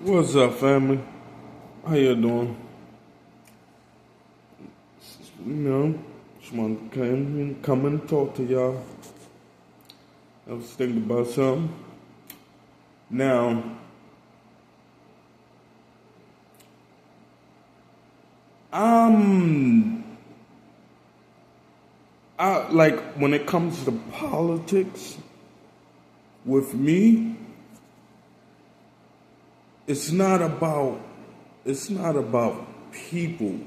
What's up, family? How you doing? Just want to come and talk to y'all. I was thinking about something. Now, I'm, I like when it comes to politics. With me, it's not about, it's not about people.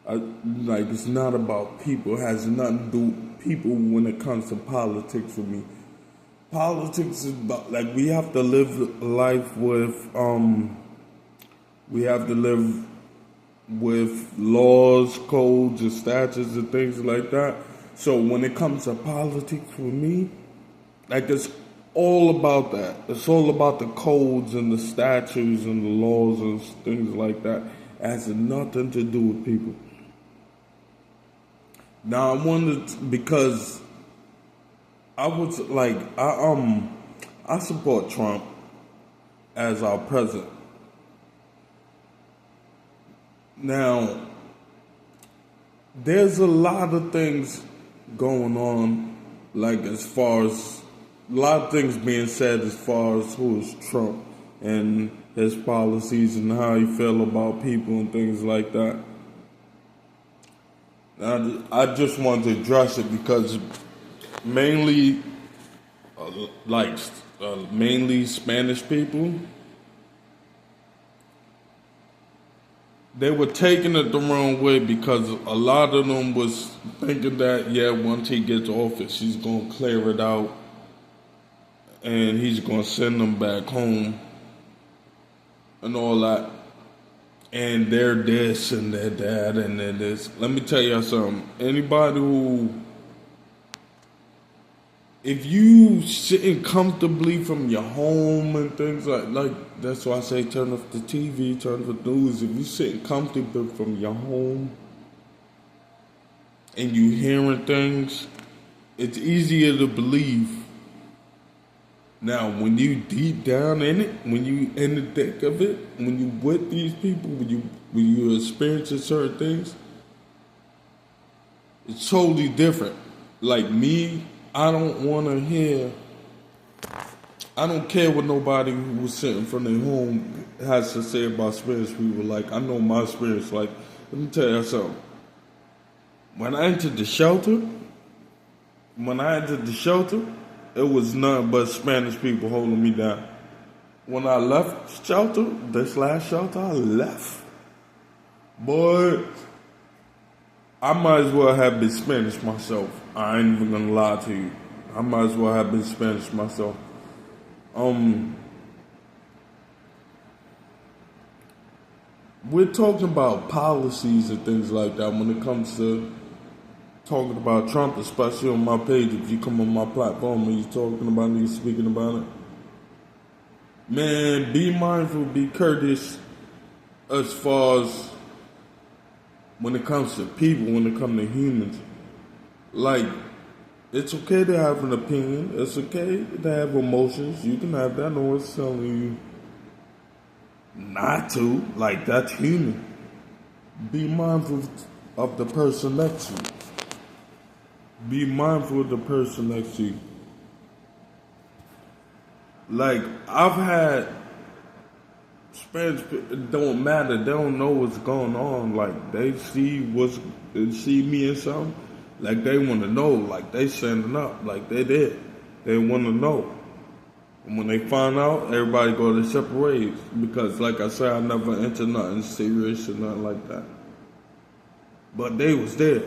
It's not about people. It has nothing to do with people when it comes to politics for me. Politics is about we have to live life with we have to live with laws, codes, and statutes and things like that. So when it comes to politics for me, it's all about that. It's all about the codes and the statutes and the laws and things like that. It has nothing to do with people. Now I wanted because I support Trump as our president. Now there's a lot of things going on, as far as a lot of things being said as far as who is Trump and his policies and how he feel about people and things like that. I just wanted to address it because mainly, mainly Spanish people, they were taking it the wrong way because a lot of them was thinking that once he gets office, he's gonna clear it out and he's gonna send them back home and all that. And they're this and they're that and they're this. Let me tell y'all something. Anybody who, if you sitting comfortably from your home and things like that's why I say turn off the TV, turn off the news. If you sitting comfortably from your home and you hearing things, it's easier to believe. Now, when you deep down in it, when you in the thick of it, when you with these people, when you experiencing certain things, it's totally different. Like me, I don't want to hear. I don't care what nobody who was sitting from their home has to say about Spanish people. Like I know my experience. Like let me tell you something. When I entered the shelter, it was nothing but Spanish people holding me down. When I left shelter, this last shelter I left, boy, I might as well have been Spanish myself. I ain't even gonna lie to you. I might as well have been Spanish myself. We're talking about policies and things like that when it comes to talking about Trump, especially on my page. If you come on my platform and you're talking about it, you're speaking about it, man, be mindful, be courteous as far as when it comes to people, when it comes to humans. Like, it's okay to have an opinion. It's okay to have emotions. You can have that. No one's telling you not to. Like, that's human. Be mindful of the person next to you. Be mindful of the person next to you. Like, I've had Spanish people, it don't matter. They don't know what's going on. Like, they see me and something. Like, they want to know. Like, they standing up. Like, they did. They want to know. And when they find out, everybody go their separate ways. Because, like I said, I never entered nothing serious or nothing like that. But they was there.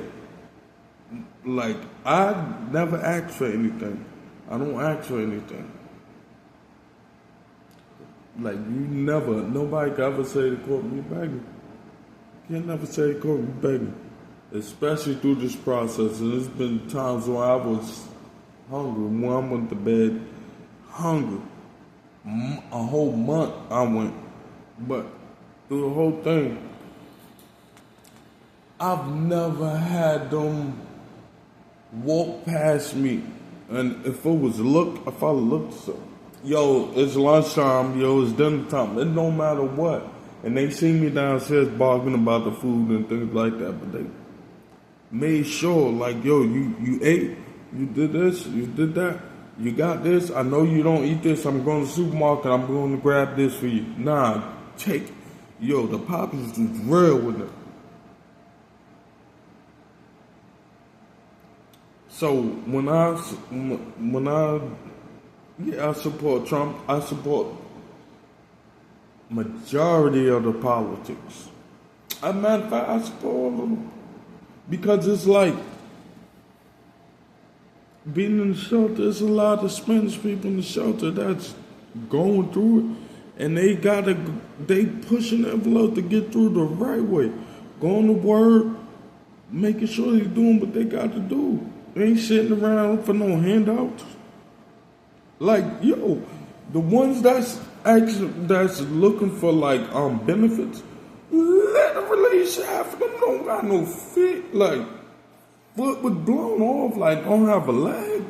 Like, I never asked for anything. I don't ask for anything. Like, nobody can ever say they caught me begging. You can never say they caught me begging. Especially through this process. And there's been times when I was hungry. When I went to bed, hungry. A whole month I went. But through the whole thing, I've never had them walk past me, and if I looked, yo, it's lunchtime, yo, it's dinner time. It don't matter what. And they see me downstairs bargaining about the food and things like that, but they made sure, like, yo, you ate, you did this, you did that, you got this. I know you don't eat this. I'm going to the supermarket. I'm going to grab this for you. Nah, take it. Yo, the Poppers was real with it. So I support Trump. I support majority of the politics. As a matter of fact, I support all of them because it's like being in the shelter. There's a lot of Spanish people in the shelter that's going through it, and they pushing the envelope to get through the right way, going to work, making sure they're doing what they got to do. They ain't sitting around for no handouts. Like, yo, the ones that's looking for like benefits, let them release half of them. Don't got no fit, like foot was blown off, like don't have a leg,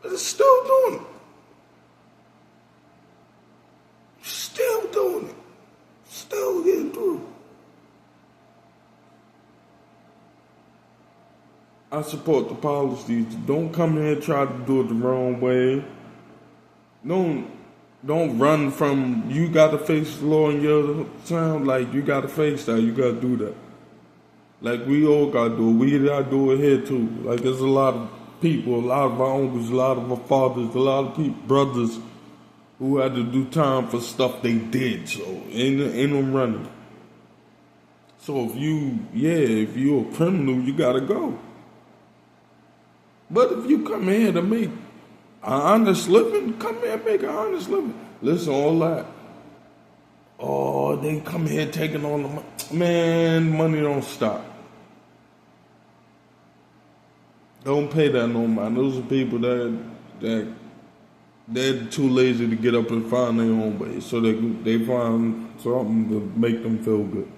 but it's still doing it. Still doing it. Still getting through. I support the policies. Don't come here and try to do it the wrong way. Don't run from you gotta face the law in your town. Like you gotta face that. You gotta do that. Like we all gotta do it. We gotta do it here too. Like there's a lot of people, a lot of our uncles, a lot of our fathers, a lot of people, brothers who had to do time for stuff they did. So ain't no running. So if you're a criminal, you gotta go. But if you come here to make an honest living, come here and make an honest living. Listen, all that. Oh, they come here taking on the money. Man, money don't stop. Don't pay that no mind. Those are people that they're too lazy to get up and find their own way. So they find something to make them feel good.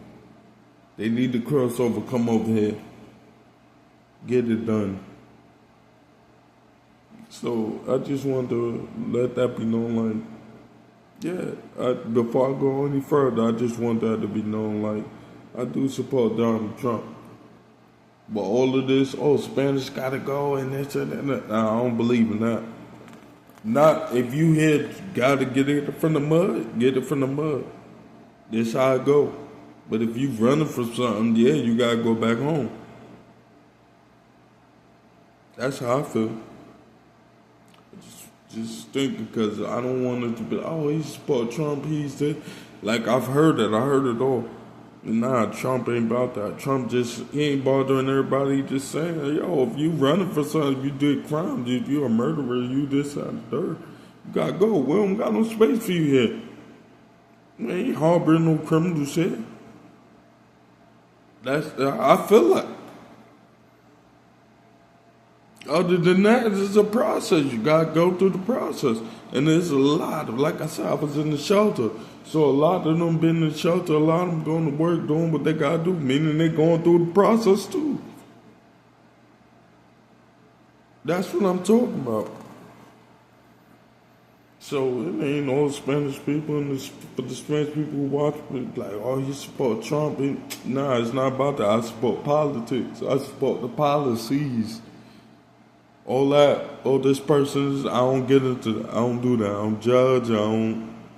They need to cross over, come over here, get it done. So I just want to let that be known, like, before I go any further, I just want that to be known, like, I do support Donald Trump. But all of this, Spanish gotta go and this and that, I don't believe in that. Not if you here gotta get it from the mud, get it from the mud. That's how it go. But if you running for something, you gotta go back home. That's how I feel. Just think because I don't want it to be, he support Trump, he's this. Like, I've heard it. I heard it all. Nah, Trump ain't about that. He ain't bothering everybody. He just saying, if you running for something, if you did crimes, if you a murderer, you this, that, and third, you gotta go. We don't got no space for you here. We ain't harboring no criminals here. I feel like. Other than that, it's a process. You gotta go through the process. And there's a lot of, like I said, I was in the shelter. So a lot of them been in the shelter, a lot of them going to work, doing what they gotta do, meaning they going through the process too. That's what I'm talking about. So it ain't all Spanish people, but the Spanish people who watch it, like, you support Trump. Nah, it's not about that. I support politics. I support the policies. All this person, I don't get into that. I don't do that. I don't judge.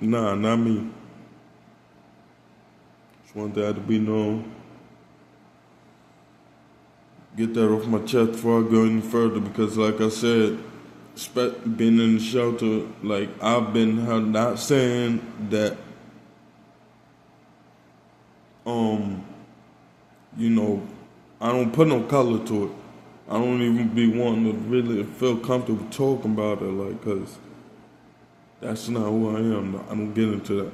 Not me. Just want that to be known. Get that off my chest before I go any further because, like I said, being in the shelter, like, I've been not saying that, I don't put no color to it. I don't even be wanting to really feel comfortable talking about it, like, because that's not who I am. I don't get into that.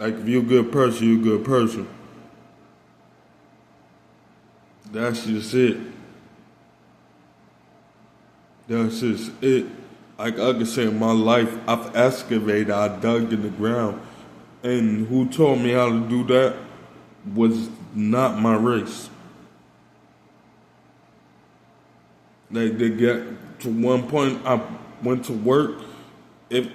Like, if you're a good person, you're a good person. That's just it. That's just it. Like I can say, in my life, I've excavated, I dug in the ground. And who taught me how to do that was not my race. Like, they get to one point, I went to work if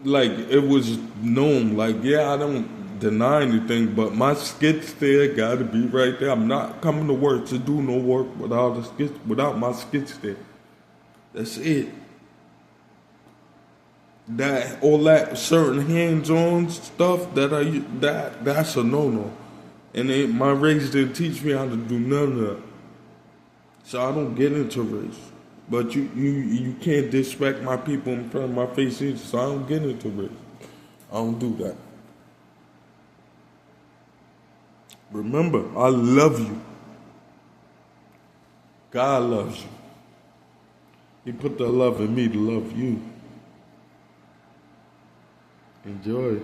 like it was known, like yeah, I don't deny anything, but my skits there gotta be right there. I'm not coming to work to do no work without the skits, without my skits there. That's it. That all that certain hands-on stuff that's a no-no, and my race didn't teach me how to do none of that. So I don't get into race. But you can't disrespect my people in front of my face either, so I don't get into race. I don't do that. Remember, I love you. God loves you. He put the love in me to love you. Enjoy.